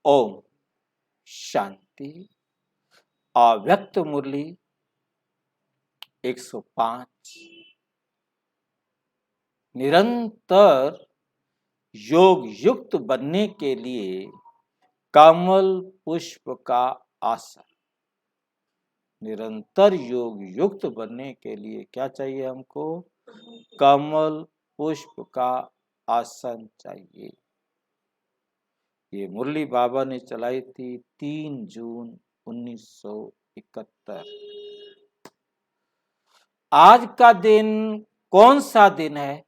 ओम शांति। अव्यक्त मुरली 105। निरंतर योग युक्त बनने के लिए कमल पुष्प का आसन। निरंतर योग युक्त बनने के लिए क्या चाहिए हमको? कमल पुष्प का आसन चाहिए। ये मुरली बाबा ने चलाई थी 3 जून 1971। आज का दिन कौन सा दिन है?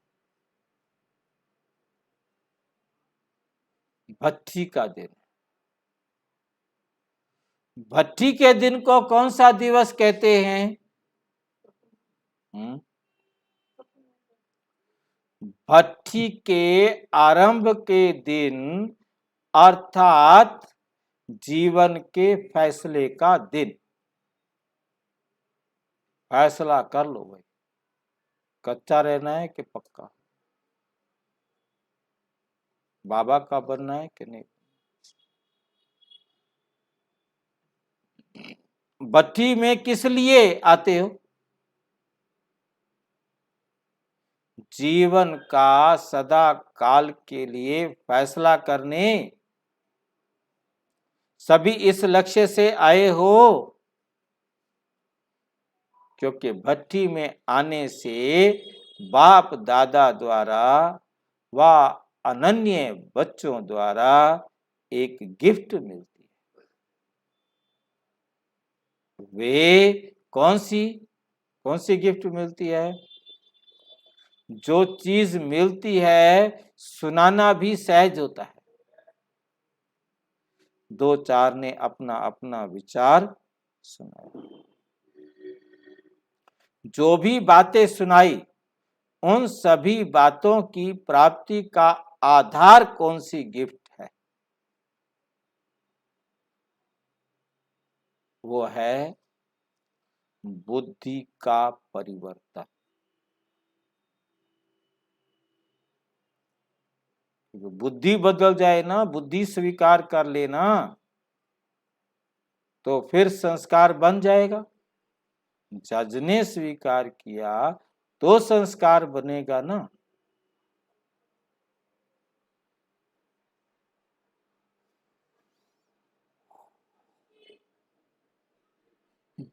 भट्ठी का दिन। भट्ठी के दिन को कौन सा दिवस कहते हैं? भट्ठी के आरंभ के दिन, अर्थात जीवन के फैसले का दिन। फैसला कर लो भाई, कच्चा रहना है कि पक्का, बाबा का बनना है कि नहीं। भट्ठी में किस लिए आते हो? जीवन का सदा काल के लिए फैसला करने सभी इस लक्ष्य से आए हो, क्योंकि भट्ठी में आने से बाप दादा द्वारा व अनन्य बच्चों द्वारा एक गिफ्ट मिलती है। वे कौन सी गिफ्ट मिलती है? जो चीज मिलती है सुनाना भी सहज होता है। 2-4 ने अपना अपना विचार सुनाया। जो भी बातें सुनाई, उन सभी बातों की प्राप्ति का आधार कौन सी गिफ्ट है? वो है बुद्धि का परिवर्तन। बुद्धि बदल जाए ना, बुद्धि स्वीकार कर लेना, तो फिर संस्कार बन जाएगा। जज ने स्वीकार किया तो संस्कार बनेगा ना।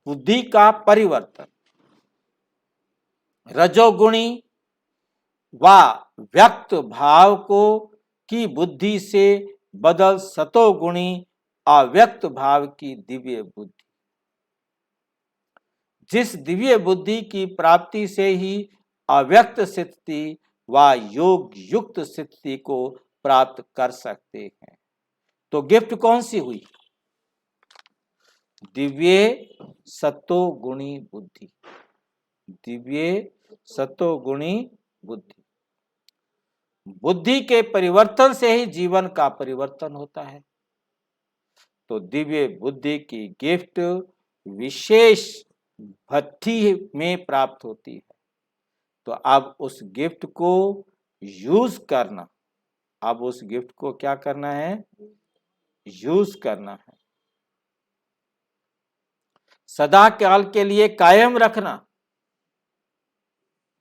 बुद्धि का परिवर्तन रजोगुणी व व्यक्त भाव को की बुद्धि से बदल सतोगुणी अव्यक्त भाव की दिव्य बुद्धि। जिस दिव्य बुद्धि की प्राप्ति से ही अव्यक्त स्थिति व योग युक्त स्थिति को प्राप्त कर सकते हैं। तो गिफ्ट कौन सी हुई? दिव्य सतोगुणी बुद्धि। दिव्य सतोगुणी बुद्धि। बुद्धि के परिवर्तन से ही जीवन का परिवर्तन होता है। तो दिव्य बुद्धि की गिफ्ट विशेष भट्ठी में प्राप्त होती है। तो अब उस गिफ्ट को यूज करना, अब उस गिफ्ट को क्या करना है? यूज करना है। सदा काल के लिए कायम रखना,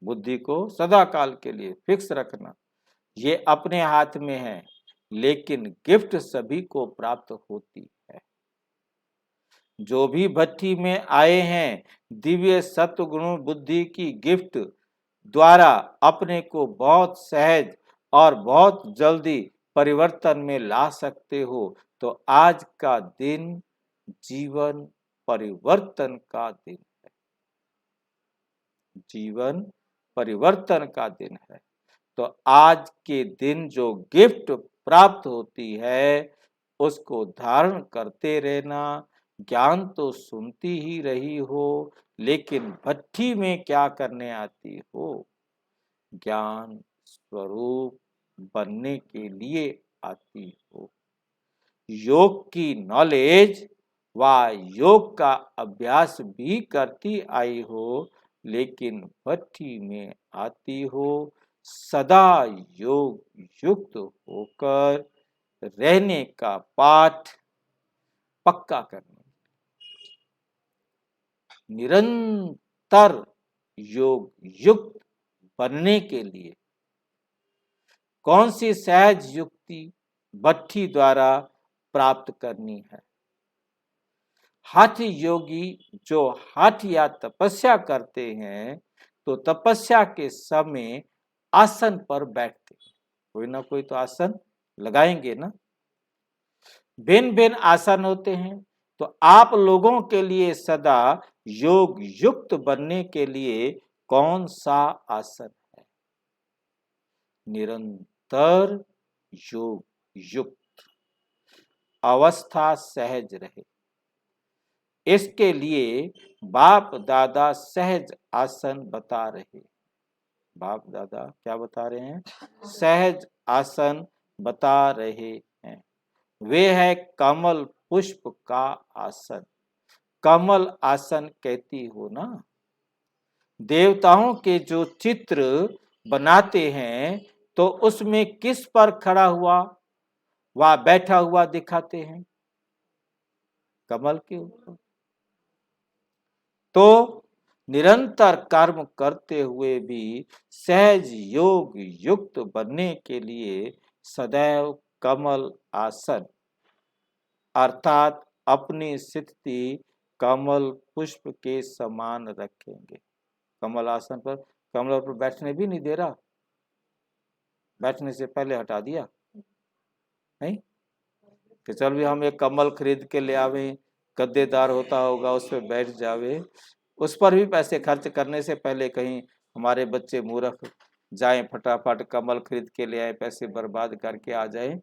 बुद्धि को सदा काल के लिए फिक्स रखना, ये अपने हाथ में है। लेकिन गिफ्ट सभी को प्राप्त होती है। जो भी भट्ठी में आए हैं, दिव्य सत्वगुण बुद्धि की गिफ्ट द्वारा अपने को बहुत सहज और बहुत जल्दी परिवर्तन में ला सकते हो। तो आज का दिन जीवन परिवर्तन का दिन है। जीवन परिवर्तन का दिन है। तो आज के दिन जो गिफ्ट प्राप्त होती है उसको धारण करते रहना। ज्ञान तो सुनती ही रही हो, लेकिन भट्ठी में क्या करने आती हो? ज्ञान स्वरूप बनने के लिए आती हो। योग की नॉलेज व योग का अभ्यास भी करती आई हो, लेकिन भट्ठी में आती हो सदा योग युक्त होकर रहने का पाठ पक्का करने, निरंतर योग युक्त बनने के लिए कौन सी सहज युक्ति भट्ठी द्वारा प्राप्त करनी है। हठ योगी जो हठ या तपस्या करते हैं तो तपस्या के समय आसन पर बैठते हैं, कोई ना कोई तो आसन लगाएंगे ना। भिन्न भिन्न आसन होते हैं, तो आप लोगों के लिए सदा योग युक्त बनने के लिए कौन सा आसन है। निरंतर योग युक्त अवस्था सहज रहे, इसके लिए बाप दादा सहज आसन बता रहे। बाप दादा क्या बता रहे हैं, सहज आसन बता रहे हैं। वे है कमल पुष्प का आसन। कमल आसन कहती हो ना, देवताओं के जो चित्र बनाते हैं तो उसमें किस पर खड़ा हुआ व बैठा हुआ दिखाते हैं, कमल के ऊपर। तो निरंतर कर्म करते हुए भी सहज योग युक्त बनने के लिए सदैव कमल आसन अर्थात अपनी स्थिति कमल पुष्प के समान रखेंगे। कमल आसन पर, कमल पर बैठने भी नहीं दे रहा, बैठने से पहले हटा दिया नहीं कि चल भी हम एक कमल खरीद के ले आवे, गद्देदार होता होगा उस पर बैठ जावे। उस पर भी पैसे खर्च करने से पहले कहीं हमारे बच्चे मूर्ख जाएं फटाफट कमल खरीद के ले आए, पैसे बर्बाद करके आ जाए,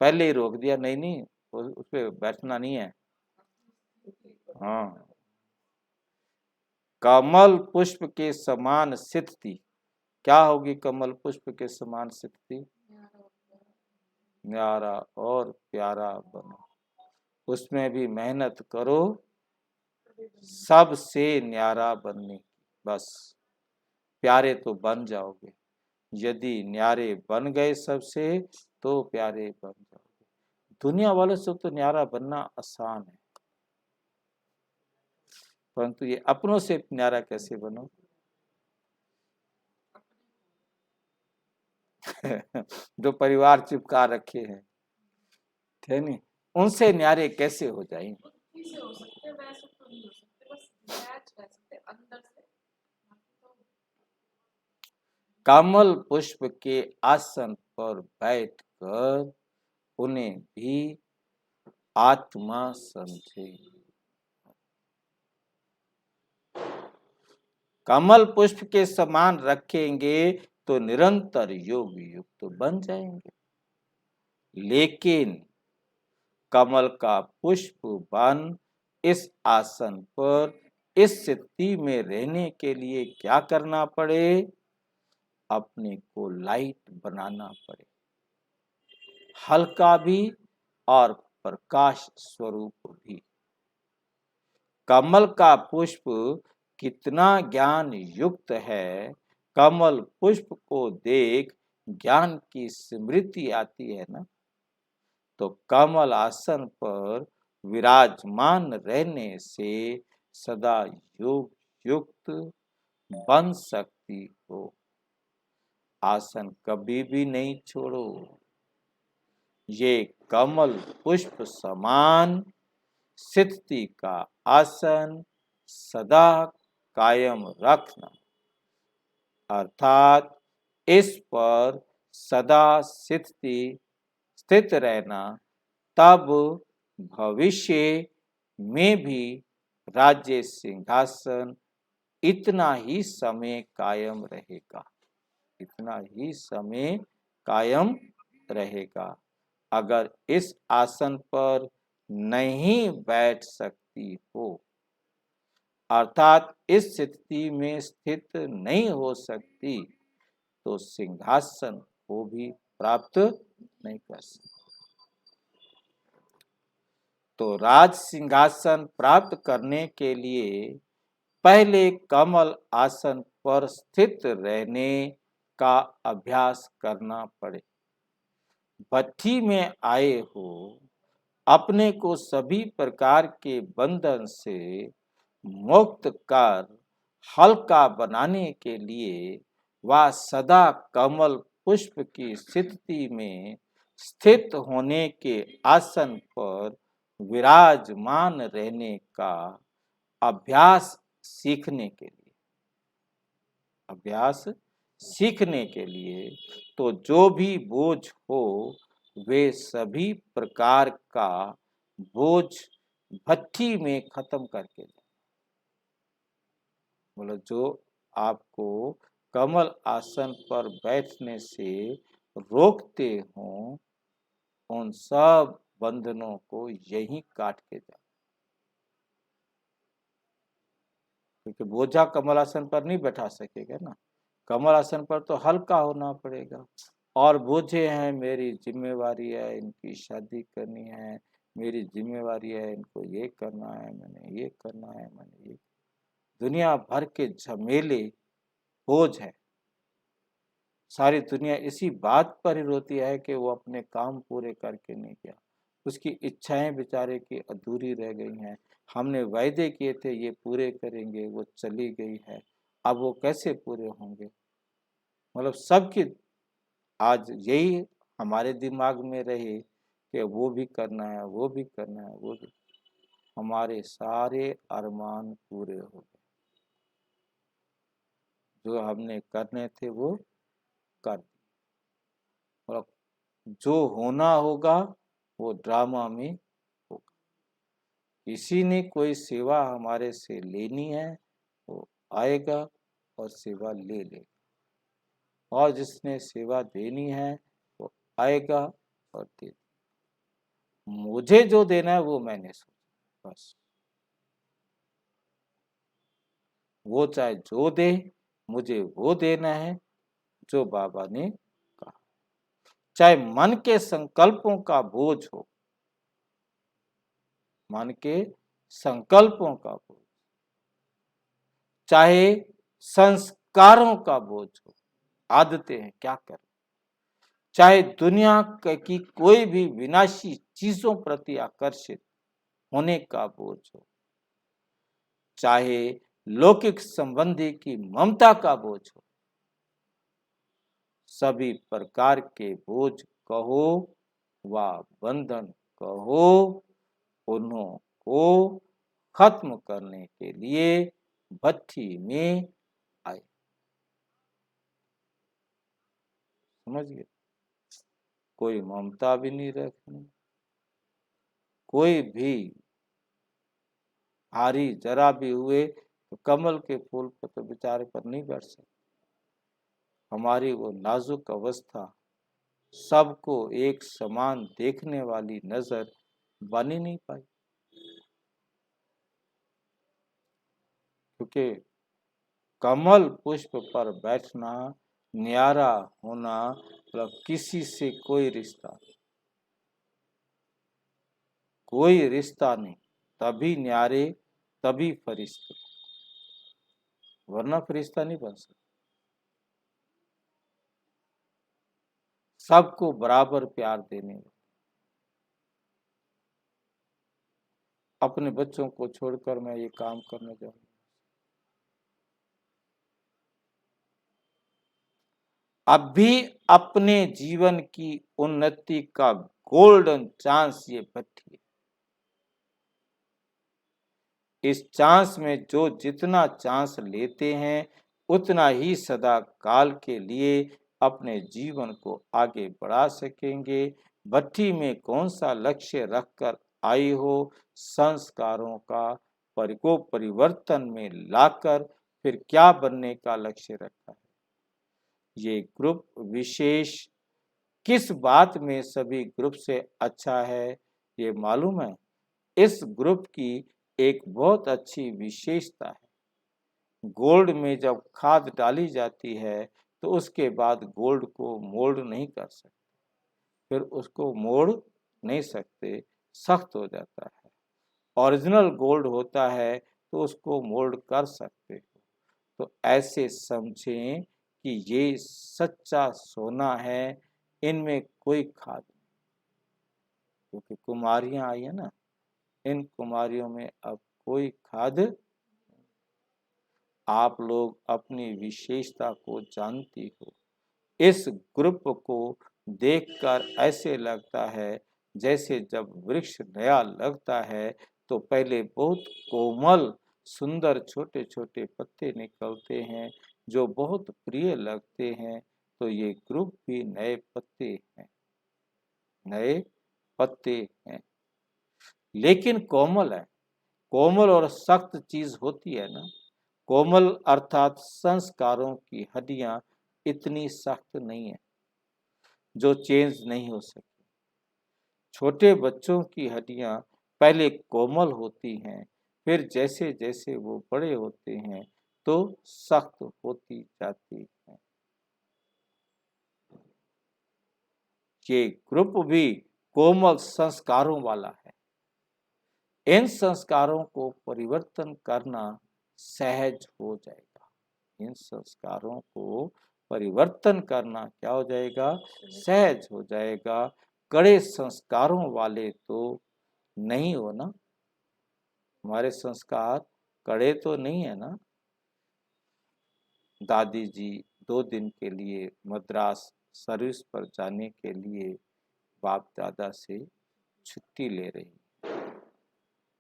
पहले ही रोक दिया, नहीं नहीं उस पर बैठना नहीं है। हाँ, कमल पुष्प के समान स्थिति क्या होगी, कमल पुष्प के समान स्थिति न्यारा और प्यारा बनो, उसमें भी मेहनत करो सबसे न्यारा बनने की, बस प्यारे तो बन जाओगे। यदि न्यारे बन गए सबसे तो प्यारे बन जाओगे। दुनिया वालों से तो न्यारा बनना आसान है, परंतु ये अपनों से न्यारा कैसे बनो। जो परिवार चिपका रखे हैं थे नहीं, उनसे न्यारे कैसे हो जाएंगे। कमल पुष्प के आसन पर बैठकर उन्हें भी आत्मा समझे। कमल पुष्प के समान रखेंगे तो निरंतर योग युक्त तो बन जाएंगे। लेकिन कमल का पुष्प बन इस आसन पर इस स्थिति में रहने के लिए क्या करना पड़े, अपने को लाइट बनाना पड़े, हल्का भी और प्रकाश स्वरूप भी। कमल का पुष्प कितना ज्ञान युक्त है, कमल पुष्प को देख ज्ञान की स्मृति आती है ना, तो कमल आसन पर विराजमान रहने से सदा योग युक्त बन सकती हो। आसन कभी भी नहीं छोड़ो, ये कमल पुष्प समान स्थिति का आसन सदा कायम रखना, अर्थात इस पर सदा स्थित रहना, तब भविष्य में भी राज्य सिंहासन इतना ही समय कायम रहेगा, इतना ही समय कायम रहेगा। अगर इस आसन पर नहीं बैठ सकती हो, अर्थात इस स्थिति में स्थित नहीं हो सकती, तो सिंहासन को भी प्राप्त नहीं कर सकती। तो राज सिंहासन प्राप्त करने के लिए पहले कमल आसन पर स्थित रहने का अभ्यास करना पड़े। भट्ठी में आए हो, अपने को सभी प्रकार के बंधन से मुक्त कर हल्का बनाने के लिए वह सदा कमल पुष्प की स्थिति में स्थित होने के आसन पर विराजमान रहने का अभ्यास सीखने के लिए अभ्यास सीखने के लिए तो जो भी बोझ हो वे सभी प्रकार का बोझ भट्ठी में खत्म करके जाए। बोलो जो आपको कमल आसन पर बैठने से रोकते हों उन सब बंधनों को यहीं काट के जाए, क्योंकि बोझा कमल आसन पर नहीं बैठा सकेगा ना। कमल आसन पर तो हल्का होना पड़ेगा। और बोझे हैं, मेरी जिम्मेवारी है, इनकी शादी करनी है, मेरी जिम्मेवारी है, इनको ये करना है, मैंने ये करना है, मैंने ये, दुनिया भर के झमेले बोझ है। सारी दुनिया इसी बात पर ही रोती है कि वो अपने काम पूरे करके नहीं किया, उसकी इच्छाएं बेचारे की अधूरी रह गई हैं। हमने वायदे किए थे ये पूरे करेंगे, वो चली गई है, अब वो कैसे पूरे होंगे। मतलब सबकी आज यही हमारे दिमाग में रहे कि वो भी करना है, वो भी करना है, वो भी, हमारे सारे अरमान पूरे हो गए, जो हमने करने थे वो कर दिए। और जो होना होगा वो ड्रामा में होगा। किसी ने कोई सेवा हमारे से लेनी है वो आएगा और सेवा ले लेगा, और जिसने सेवा देनी है वो आएगा और दे। मुझे जो देना है वो मैंने सोचा, बस। वो चाहे जो दे, मुझे वो देना है जो बाबा ने कहा। चाहे मन के संकल्पों का बोझ हो, मन के संकल्पों का बोझ, चाहे संस्कारों का बोझ हो, आदतें हैं क्या करें, चाहे दुनिया की कोई भी विनाशी चीजों प्रति आकर्षित होने का बोझ हो, चाहे लौकिक संबंधी की ममता का बोझ हो, सभी प्रकार के बोझ कहो व बंधन कहो, उन्हों को खत्म करने के लिए भट्ठी में आए। समझ गए? कोई ममता भी नहीं रखनी, कोई भी हारी जरा भी हुए तो कमल के फूल पर तो बेचारे पर नहीं बैठ सकते। हमारी वो नाजुक अवस्था सबको एक समान देखने वाली नजर बन ही नहीं पाई, क्योंकि कमल पुष्प पर बैठना, न्यारा होना, मतलब किसी से कोई रिश्ता नहीं, कोई रिश्ता नहीं, तभी न्यारे, तभी फरिश्ते, वरना फरिश्ता नहीं बन सकता। सबको बराबर प्यार देने वाले। अपने बच्चों को छोड़कर मैं ये काम करने जाऊंगा, अब भी अपने जीवन की उन्नति का गोल्डन चांस ये भट्टी है। इस चांस में जो जितना चांस लेते हैं उतना ही सदा काल के लिए अपने जीवन को आगे बढ़ा सकेंगे। भट्टी में कौन सा लक्ष्य रखकर आई हो, संस्कारों का परिवर्तन में लाकर फिर क्या बनने का लक्ष्य रखा है। ये ग्रुप विशेष किस बात में सभी ग्रुप से अच्छा है ये मालूम है? इस ग्रुप की एक बहुत अच्छी विशेषता है, गोल्ड में जब खाद डाली जाती है तो उसके बाद गोल्ड को मोल्ड नहीं कर सकते, फिर उसको मोड़ नहीं सकते, सख्त हो जाता है। ओरिजिनल गोल्ड होता है तो उसको मोल्ड कर सकते हो। तो ऐसे समझें कि ये सच्चा सोना है, इनमें कोई खाद नहीं, क्योंकि कुमारियां आई है ना, इन कुमारियों में अब कोई खाद। आप लोग अपनी विशेषता को जानती हो। इस ग्रुप को देखकर ऐसे लगता है जैसे जब वृक्ष नया लगता है तो पहले बहुत कोमल सुंदर छोटे छोटे पत्ते निकलते हैं जो बहुत प्रिय लगते हैं, तो ये ग्रुप भी नए पत्ते हैं, नए पत्ते हैं, लेकिन कोमल है। कोमल और सख्त चीज होती है ना, कोमल अर्थात संस्कारों की हड्डियां इतनी सख्त नहीं है जो चेंज नहीं हो सकती। छोटे बच्चों की हड्डियां पहले कोमल होती हैं, फिर जैसे जैसे वो बड़े होते हैं तो सख्त होती जाती हैं। ये ग्रुप भी कोमल संस्कारों वाला है। इन संस्कारों को परिवर्तन करना सहज हो जाएगा। इन संस्कारों को परिवर्तन करना क्या हो जाएगा? सहज हो जाएगा। कड़े संस्कारों वाले तो नहीं हो ना, हमारे संस्कार कड़े तो नहीं है ना। दादी जी 2 दिन के लिए मद्रास सर्विस पर जाने के लिए बाप दादा से छुट्टी ले रही,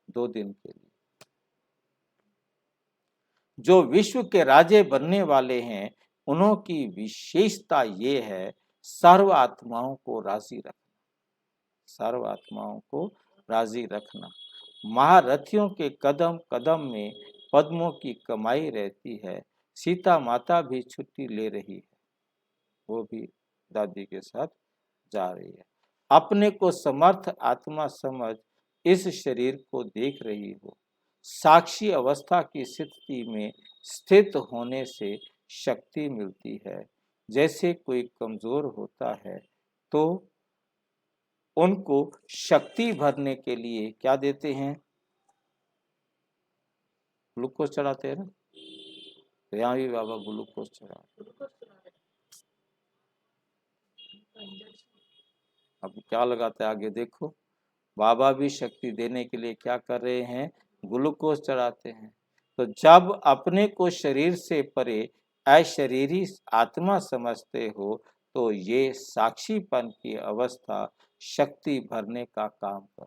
2 दिन के लिए। जो विश्व के राजे बनने वाले हैं उन्हों की विशेषता ये है सर्व आत्माओं को राजी रखना, सर्व आत्माओं को राजी रखना। महारथियों के कदम कदम में पद्मों की कमाई रहती है। सीता माता भी छुट्टी ले रही है, वो भी दादी के साथ जा रही है। अपने को समर्थ आत्मा समझ इस शरीर को देख रही हो। साक्षी अवस्था की स्थिति में स्थित होने से शक्ति मिलती है। जैसे कोई कमजोर होता है तो उनको शक्ति भरने के लिए क्या देते हैं? ग्लूकोज चढ़ाते हैं ना, तो यहाँ भी बाबा ग्लूकोज चढ़ा। अब क्या लगाते हैं आगे देखो, बाबा भी शक्ति देने के लिए क्या कर रहे हैं? ग्लूकोज चढ़ाते हैं। तो जब अपने को शरीर से परे अशरीरी आत्मा समझते हो तो ये साक्षीपन की अवस्था शक्ति भरने का काम कर।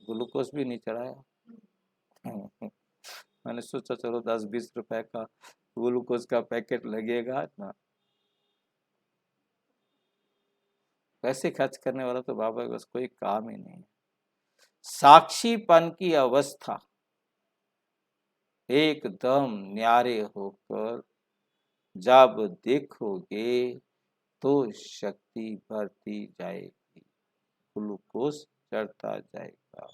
ग्लूकोज भी नहीं चढ़ाया मैंने सोचा चलो 10-20 रुपए का ग्लूकोज का पैकेट लगेगा ना, पैसे खर्च करने वाला तो बाबा के बस कोई काम ही नहीं है। साक्षीपन की अवस्था एकदम न्यारे होकर जब देखोगे तो शक्ति बढ़ती जाएगी, ग्लूकोज चढ़ता जाएगा।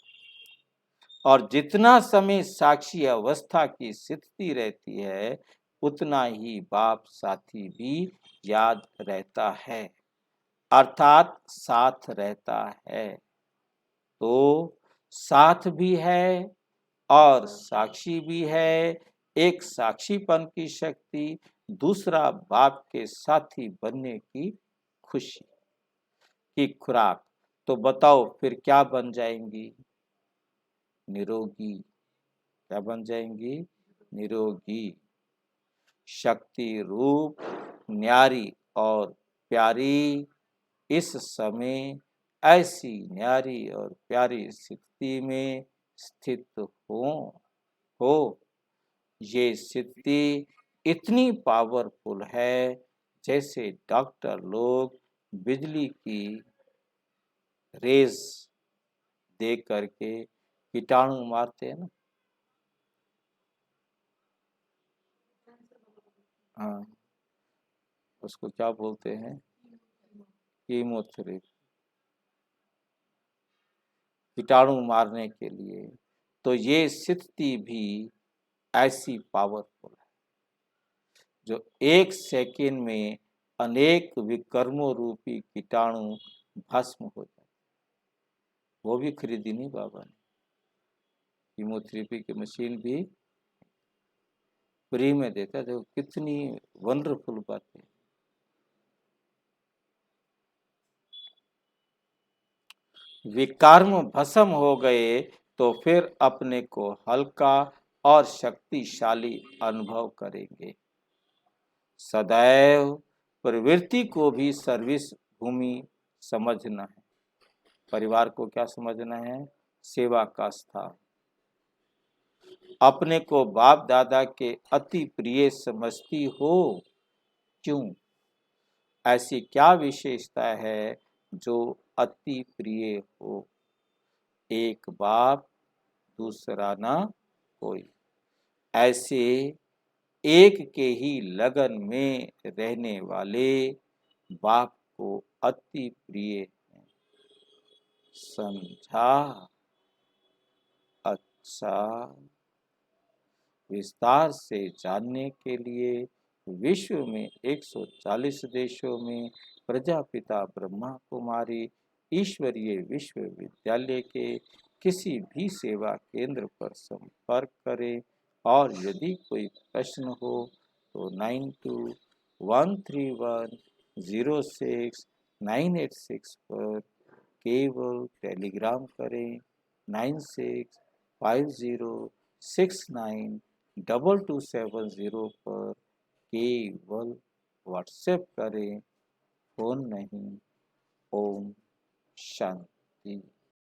और जितना समय साक्षी अवस्था की स्थिति रहती है उतना ही बाप साथी भी याद रहता है, अर्थात साथ रहता है। तो साथ भी है और साक्षी भी है। एक साक्षीपन की शक्ति, दूसरा बाप के साथी बनने की खुशी की खुराक। तो बताओ फिर क्या बन जाएंगी? निरोगी। क्या बन जाएंगी? निरोगी। शक्ति रूप न्यारी और प्यारी इस समय ऐसी न्यारी और प्यारी स्थिति में स्थित हो। ये स्थिति इतनी पावरफुल है जैसे डॉक्टर लोग बिजली की रेज दे करके कीटाणु मारते हैं ना। हाँ, उसको क्या बोलते हैं? कीमोथेरेपी, कीटाणु मारने के लिए। तो ये स्थिति भी ऐसी पावरफुल है जो 1 सेकेंड में अनेक विकर्मों रूपी कीटाणु भस्म हो जाए। वो भी खरीदी नहीं बाबा ने, कीमोथेरेपी की मशीन भी फ्री में देता है। देखो कितनी वंडरफुल बात है। विकर्म भस्म हो गए तो फिर अपने को हल्का और शक्तिशाली अनुभव करेंगे। सदैव प्रवृत्ति को भी सर्विस भूमि समझना है। परिवार को क्या समझना है? सेवा का स्थान। अपने को बाप दादा के अति प्रिय समझती हो? क्यों? ऐसी क्या विशेषता है जो अति प्रिय हो? एक बाप, दूसरा ना कोई। ऐसे एक के ही लगन में रहने वाले बाप को अति प्रिय है। समझा? अच्छा, विस्तार से जानने के लिए विश्व में 140 देशों में प्रजापिता ब्रह्मा कुमारी ईश्वरीय विश्वविद्यालय के किसी भी सेवा केंद्र पर संपर्क करें और यदि कोई प्रश्न हो तो 9213106986 पर केवल टेलीग्राम करें। 9650692270 पर केवल व्हाट्सएप करें, फोन नहीं। ओम शांति।